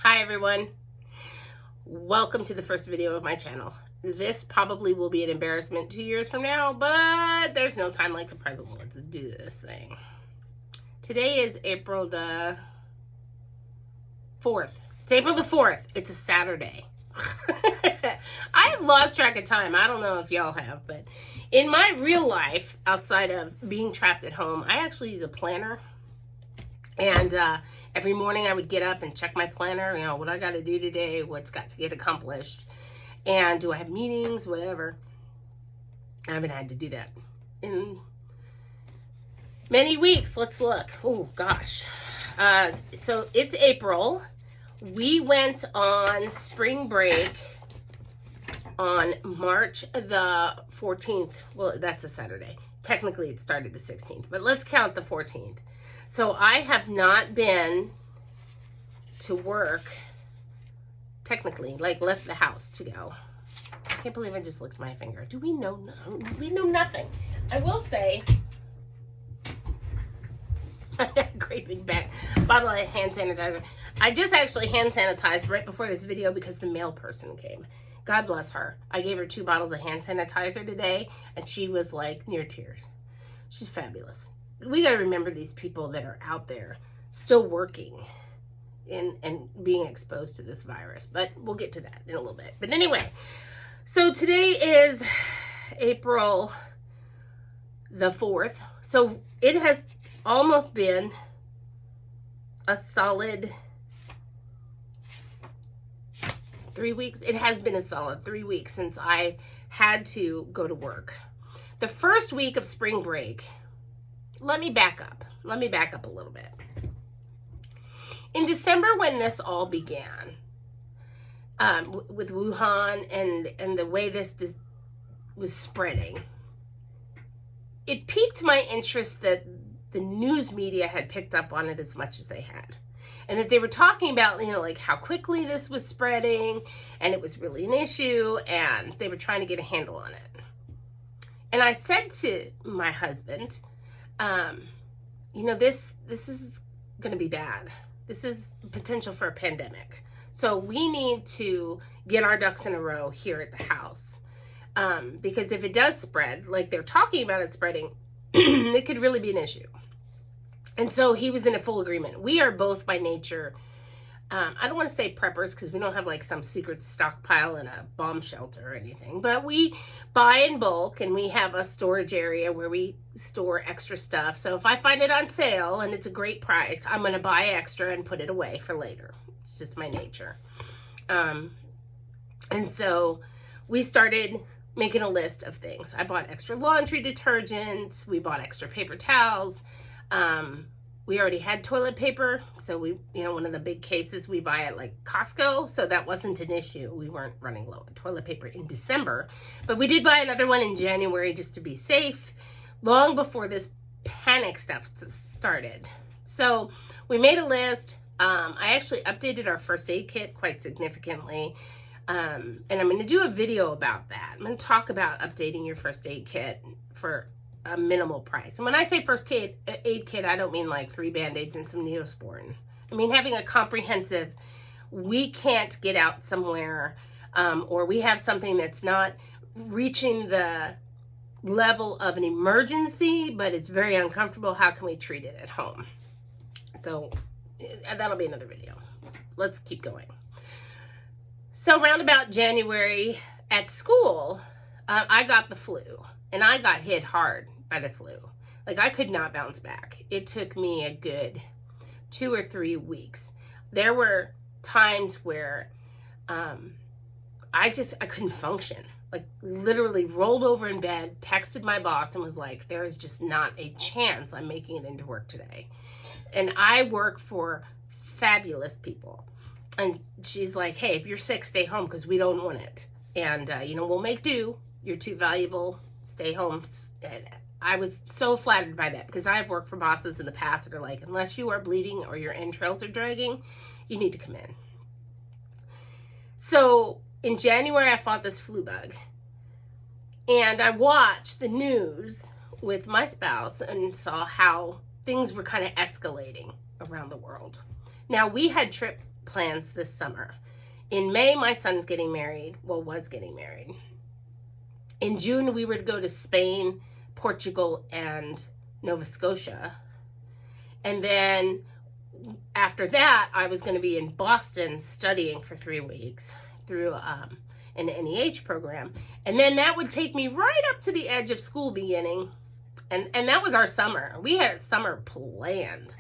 Hi everyone, welcome to the first video of my channel. This probably will be an embarrassment 2 years from now, but there's no time like the present. Let's do this thing. Today is April the 4th. It's April the 4th. It's a Saturday. I have lost track of time. I don't know if y'all have, but in my real life, outside of being trapped at home, I actually use a planner. And every morning I would get up and check my planner, what I got to do today, what's got to get accomplished, and do I have meetings, whatever. I haven't had to do that in many weeks. Let's look. Oh, gosh. So it's April. We went on spring break on March the 14th. Well, that's a Saturday. Technically, it started the 16th, but let's count the 14th. So I have not been to work, technically, like left the house to go. I can't believe I just licked my finger. Do we know? No, we know nothing. I will say, great big bottle of hand sanitizer. I just actually hand sanitized right before this video because the mail person came. God bless her. I gave her 2 bottles of hand sanitizer today, and she was like near tears. She's fabulous. We got to remember these people that are out there still working and being exposed to this virus. But we'll get to that in a little bit. But anyway, so today is April the 4th. So it has almost been a solid 3 weeks. It has been a solid 3 weeks since I had to go to work. The first week of spring break, let me back up a little bit. In December, when this all began, with Wuhan and the way this was spreading, it piqued my interest that the news media had picked up on it as much as they had. And that they were talking about, like how quickly this was spreading, and it was really an issue, and they were trying to get a handle on it. And I said to my husband, this is going to be bad. This is potential for a pandemic. So we need to get our ducks in a row here at the house. Because if it does spread, like they're talking about it spreading, it could really be an issue. And so he was in a full agreement. We are both by nature, I don't want to say preppers because we don't have like some secret stockpile in a bomb shelter or anything, but we buy in bulk and we have a storage area where we store extra stuff. So if I find it on sale and it's a great price, I'm going to buy extra and put it away for later. It's just my nature. And so we started making a list of things. I bought extra laundry detergent. We bought extra paper towels. We already had toilet paper, so we, one of the big cases we buy at like Costco, so that wasn't an issue. We weren't running low on toilet paper in December, but we did buy another one in January just to be safe, long before this panic stuff started. So we made a list. I actually updated our first aid kit quite significantly, and I'm going to do a video about that. I'm going to talk about updating your first aid kit for a minimal price. And when I say first aid kit, I don't mean like 3 Band-Aids and some Neosporin. I mean having a comprehensive, we can't get out somewhere, or we have something that's not reaching the level of an emergency, but it's very uncomfortable. How can we treat it at home? So that'll be another video. Let's keep going. So around about January at school, I got the flu. And I got hit hard by the flu. Like, I could not bounce back. It took me a good 2 or 3 weeks. There were times where I couldn't function. Like, literally rolled over in bed, texted my boss, and was like, there is just not a chance I'm making it into work today. And I work for fabulous people. And she's like, hey, if you're sick, stay home because we don't want it. And, we'll make do. You're too valuable. Stay home. I was so flattered by that because I've worked for bosses in the past that are like, unless you are bleeding or your entrails are dragging, you need to come in. So in January, I fought this flu bug. And I watched the news with my spouse and saw how things were kind of escalating around the world. Now, we had plans this summer. In May, my son's getting married. Well, was getting married. In June, we were to go to Spain, Portugal, and Nova Scotia. And then after that, I was going to be in Boston studying for 3 weeks through an NEH program. And then that would take me right up to the edge of school beginning. And that was our summer. We had a summer planned.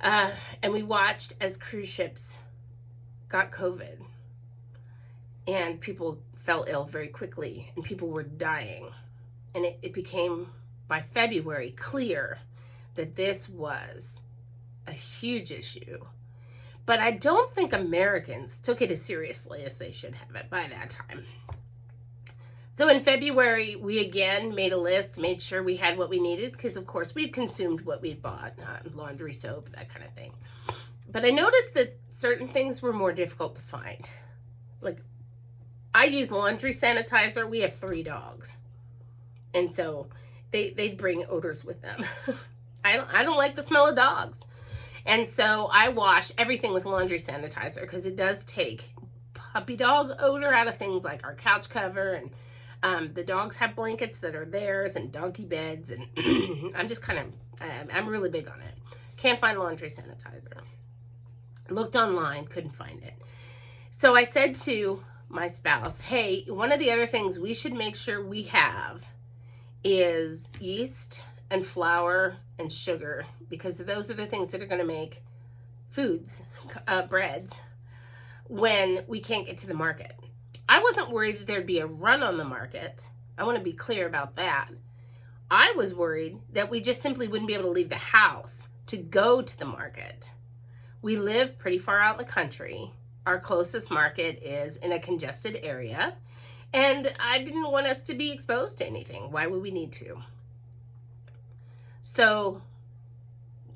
And we watched as cruise ships got COVID. And people fell ill very quickly. And people were dying. And it became, by February, clear that this was a huge issue. But I don't think Americans took it as seriously as they should have it by that time. So in February, we again made a list, made sure we had what we needed, because of course we'd consumed what we'd bought, laundry soap, that kind of thing. But I noticed that certain things were more difficult to find. Like, I use laundry sanitizer. We have 3 dogs. And so they'd bring odors with them. I don't like the smell of dogs. And so I wash everything with laundry sanitizer because it does take puppy dog odor out of things like our couch cover, and the dogs have blankets that are theirs and donkey beds, and I'm really big on it. Can't find laundry sanitizer. Looked online, couldn't find it. So I said to my spouse, hey, one of the other things we should make sure we have is yeast and flour and sugar, because those are the things that are going to make foods, breads, when we can't get to the market. I wasn't worried that there'd be a run on the market. I want to be clear about that. I was worried that we just simply wouldn't be able to leave the house to go to the market. We live pretty far out in the country. Our closest market is in a congested area, and I didn't want us to be exposed to anything. Why would we need to? So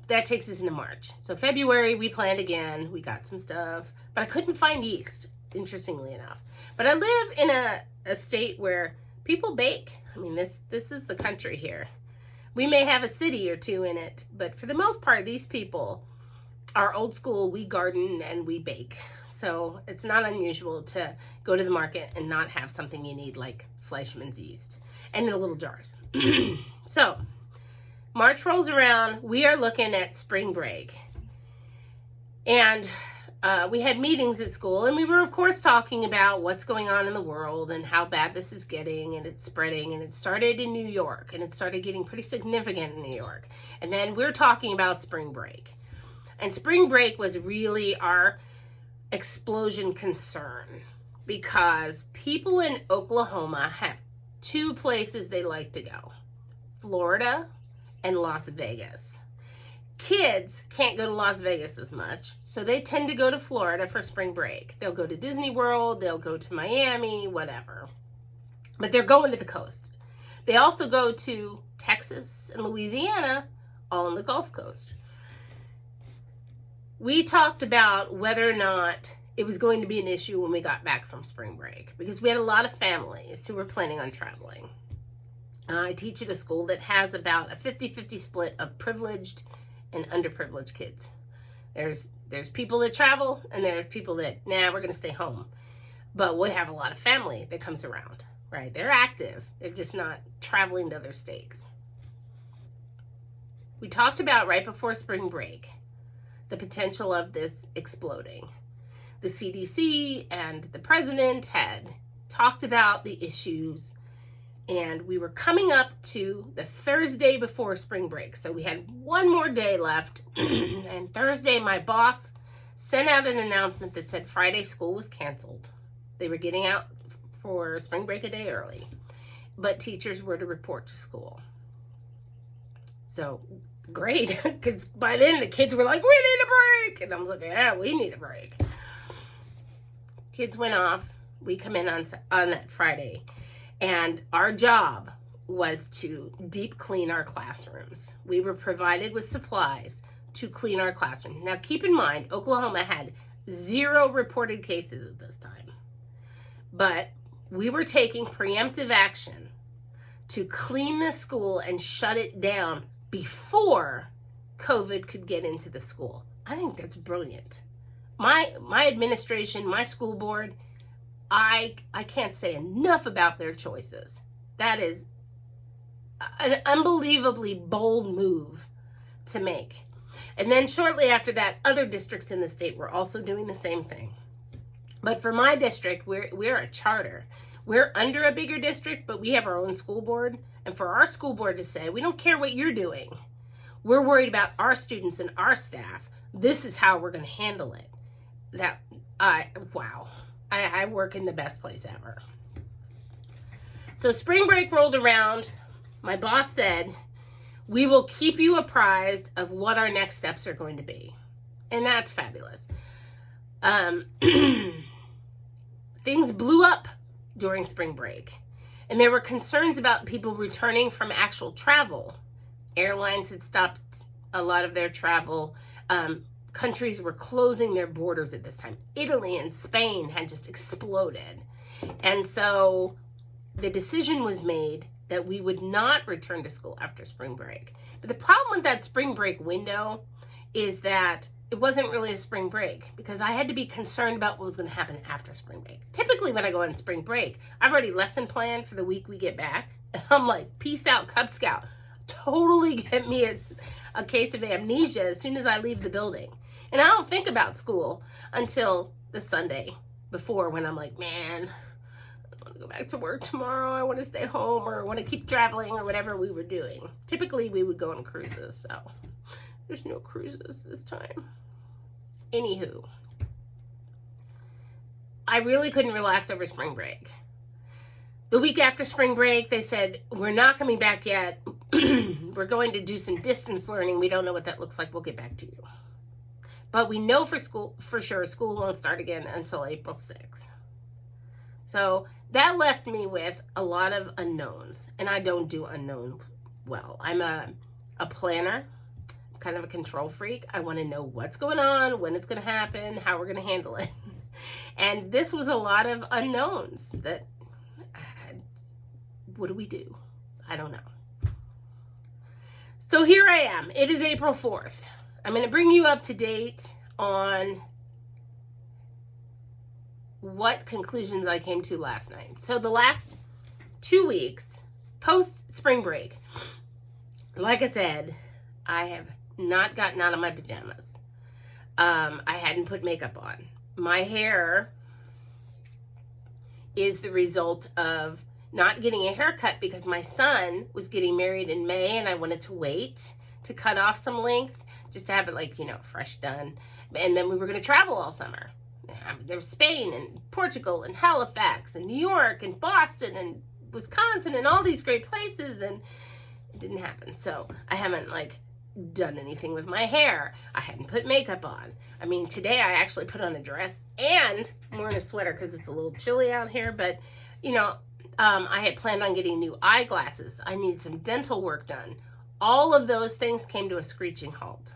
that takes us into March. So February, we planned again. We got some stuff, but I couldn't find yeast, interestingly enough. But I live in a state where people bake. I mean, this is the country here. We may have a city or two in it, but for the most part, these people are old school. We garden and we bake. So it's not unusual to go to the market and not have something you need, like Fleischmann's yeast, and in the little jars. So March rolls around. We are looking at spring break. And we had meetings at school, and we were, of course, talking about what's going on in the world and how bad this is getting, and it's spreading. And it started in New York, and it started getting pretty significant in New York. And then we're talking about spring break. And spring break was really our explosion concern, because people in Oklahoma have 2 places they like to go: Florida and Las Vegas. Kids can't go to Las Vegas as much, so they tend to go to Florida for spring break. They'll go to Disney World, they'll go to Miami, whatever. But they're going to the coast. They also go to Texas and Louisiana, all on the Gulf Coast. We talked about whether or not it was going to be an issue when we got back from spring break, because we had a lot of families who were planning on traveling. I teach at a school that has about a 50-50 split of privileged and underprivileged kids. There's people that travel, and there's people that, we're going to stay home. But we have a lot of family that comes around, right? They're active. They're just not traveling to other states. We talked about right before spring break the potential of this exploding. The CDC and the president had talked about the issues, and we were coming up to the Thursday before spring break. So we had one more day left. And Thursday, my boss sent out an announcement that said Friday school was canceled. They were getting out for spring break a day early, but teachers were to report to school. So great, because by then the kids were like, we need a break. And I was like, yeah, we need a break. Kids went off. We come in on that Friday. And our job was to deep clean our classrooms. We were provided with supplies to clean our classrooms. Now, keep in mind, Oklahoma had 0 reported cases at this time. But we were taking preemptive action to clean the school and shut it down before COVID could get into the school. I think that's brilliant. My administration, my school board, I can't say enough about their choices. That is an unbelievably bold move to make. And then shortly after that, other districts in the state were also doing the same thing. But for my district, we're a charter. We're under a bigger district, but we have our own school board. And for our school board to say, we don't care what you're doing. We're worried about our students and our staff. This is how we're going to handle it. Wow. I work in the best place ever. So spring break rolled around. My boss said, we will keep you apprised of what our next steps are going to be. And that's fabulous. Things blew up during spring break. And there were concerns about people returning from actual travel. Airlines had stopped a lot of their travel. Countries were closing their borders at this time. Italy and Spain had just exploded. And so the decision was made that we would not return to school after spring break. But the problem with that spring break window is that it wasn't really a spring break, because I had to be concerned about what was going to happen after spring break. Typically when I go on spring break, I've already lesson planned for the week we get back. And I'm like, peace out, Cub Scout. Totally get me a case of amnesia as soon as I leave the building. And I don't think about school until the Sunday before, when I'm like, man, I want to go back to work tomorrow. I want to stay home, or I want to keep traveling, or whatever we were doing. Typically we would go on cruises, so there's no cruises this time. Anywho, I really couldn't relax over spring break. The week after spring break, they said, we're not coming back yet. We're going to do some distance learning. We don't know what that looks like. We'll get back to you. But we know for sure, school won't start again until April 6th. So that left me with a lot of unknowns, and I don't do unknown well. I'm a planner, kind of a control freak. I want to know what's going on, when it's going to happen, how we're going to handle it. And this was a lot of unknowns that, what do we do? I don't know. So here I am. It is April 4th. I'm going to bring you up to date on what conclusions I came to last night. So the last 2 weeks, post spring break, like I said, I have not gotten out of my pajamas. I hadn't put makeup on. My hair is the result of not getting a haircut because my son was getting married in May, and I wanted to wait to cut off some length just to have it, like, fresh done. And then we were going to travel all summer. There's Spain and Portugal and Halifax and New York and Boston and Wisconsin and all these great places, and it didn't happen. So I haven't done anything with my hair. I hadn't put makeup on. I mean, today I actually put on a dress, and I'm wearing a sweater because it's a little chilly out here, but I had planned on getting new eyeglasses. I need some dental work done. All of those things came to a screeching halt.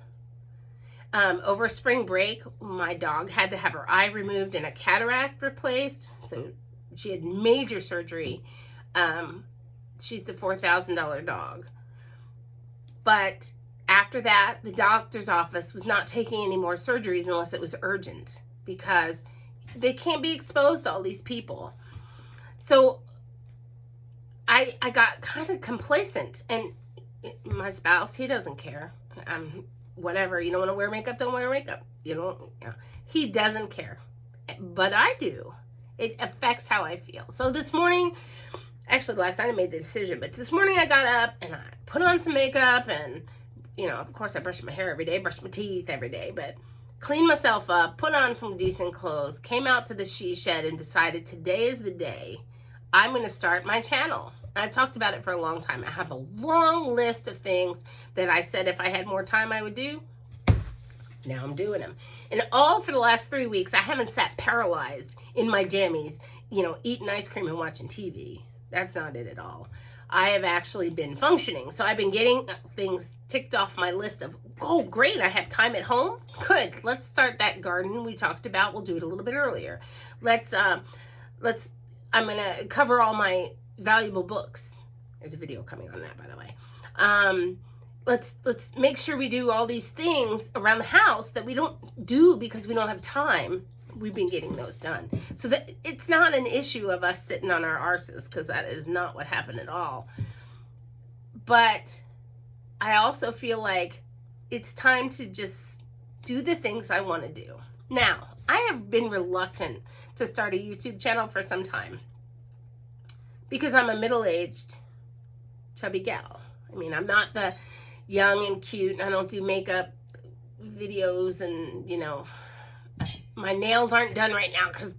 Over spring break, my dog had to have her eye removed and a cataract replaced. So she had major surgery. She's the $4,000 dog. But after that, the doctor's office was not taking any more surgeries unless it was urgent, because they can't be exposed to all these people. So I got kind of complacent, and my spouse, he doesn't care. Whatever, you don't want to wear makeup, don't wear makeup. He doesn't care, but I do. It affects how I feel. So this morning, actually last night I made the decision, but this morning I got up and I put on some makeup, and of course I brush my hair every day, brush my teeth every day, but cleaned myself up, put on some decent clothes, came out to the she shed and decided today is the day I'm going to start my channel. I've talked about it for a long time. I have a long list of things that I said if I had more time I would do. Now I'm doing them. And all for the last 3 weeks, I haven't sat paralyzed in my jammies, eating ice cream and watching TV. That's not it at all. I have actually been functioning. So I've been getting things ticked off my list of, oh, great, I have time at home. Good. Let's start that garden we talked about. We'll do it a little bit earlier. I'm going to cover all my valuable books. There's a video coming on that, by the way. let's make sure we do all these things around the house that we don't do because we don't have time. We've been getting those done. So that it's not an issue of us sitting on our arses, because that is not what happened at all. But I also feel like it's time to just do the things I want to do. Now, I have been reluctant to start a YouTube channel for some time because I'm a middle-aged chubby gal. I mean, I'm not the young and cute, and I don't do makeup videos, and, you know, my nails aren't done right now because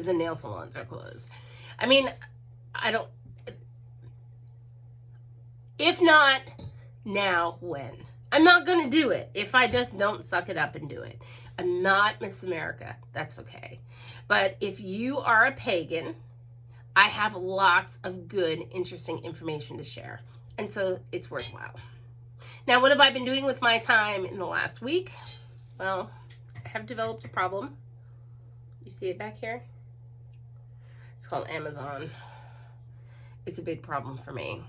the nail salons are closed. I mean, I don't, if not now, when? I'm not going to do it if I just don't suck it up and do it. I'm not Miss America. That's okay. But if you are a pagan, I have lots of good, interesting information to share. And so it's worthwhile. Now, what have I been doing with my time in the last week? Well, I have developed a problem. You see it back here? It's called Amazon. It's a big problem for me.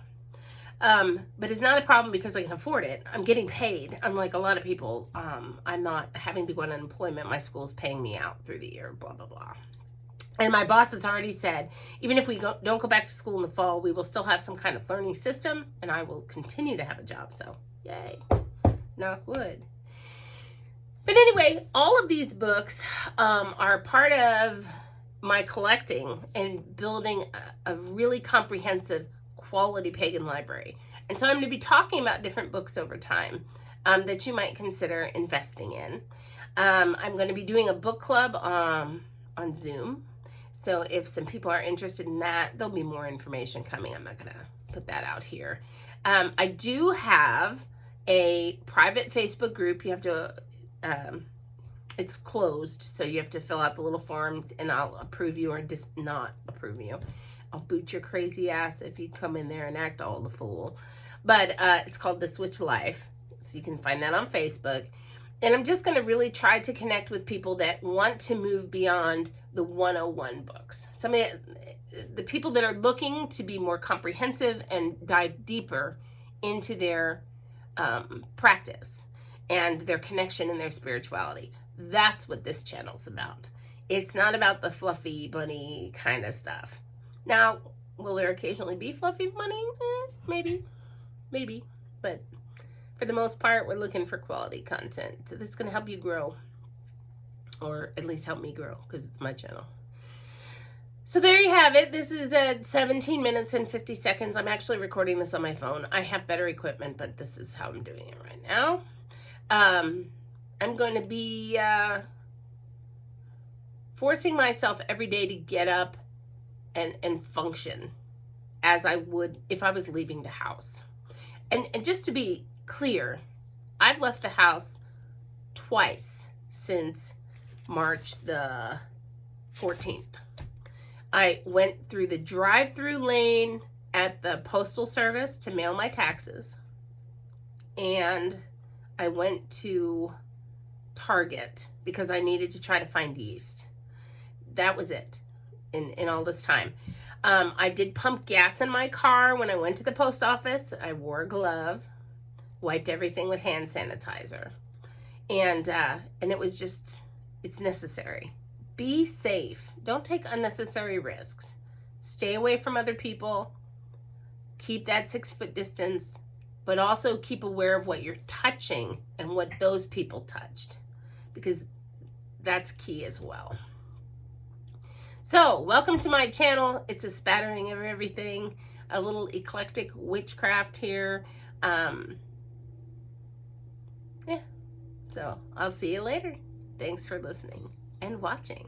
But it's not a problem because I can afford it. I'm getting paid. Unlike a lot of people, I'm not having to go on unemployment. My school's paying me out through the year, blah, blah, blah. And my boss has already said, even if we don't go back to school in the fall, we will still have some kind of learning system, and I will continue to have a job. So, yay. Knock wood. But anyway, all of these books are part of my collecting and building a really comprehensive quality pagan library. And so I'm going to be talking about different books over time that you might consider investing in. I'm going to be doing a book club on Zoom. So if some people are interested in that, there'll be more information coming. I'm not going to put that out here. I do have a private Facebook group. You have to, it's closed, so you have to fill out the little form, and I'll approve you or just not approve you. I'll boot your crazy ass if you come in there and act all the fool. But it's called The Switch Life. So you can find that on Facebook. And I'm just going to really try to connect with people that want to move beyond the 101 books. Some of the people that are looking to be more comprehensive and dive deeper into their practice and their connection and their spirituality. That's what this channel's about. It's not about the fluffy bunny kind of stuff. Now, will there occasionally be fluffy bunny? Maybe. But for the most part, we're looking for quality content. So this is going to help you grow. Or at least help me grow, because it's my channel. So there you have it. This is at 17 minutes and 50 seconds. I'm actually recording this on my phone. I have better equipment, but this is how I'm doing it right now. I'm going to be forcing myself every day to get up and function as I would if I was leaving the house. And just to be clear, I've left the house twice since March the 14th. I went through the drive-through lane at the Postal Service to mail my taxes. And I went to Target because I needed to try to find yeast. That was it in all this time. I did pump gas in my car when I went to the post office. I wore a glove, wiped everything with hand sanitizer. And it was just, it's necessary. Be safe. Don't take unnecessary risks. Stay away from other people. Keep that 6-foot distance, but also keep aware of what you're touching and what those people touched, because that's key as well. So, welcome to my channel. It's a spattering of everything, a little eclectic witchcraft here. Yeah, so I'll see you later. Thanks for listening and watching.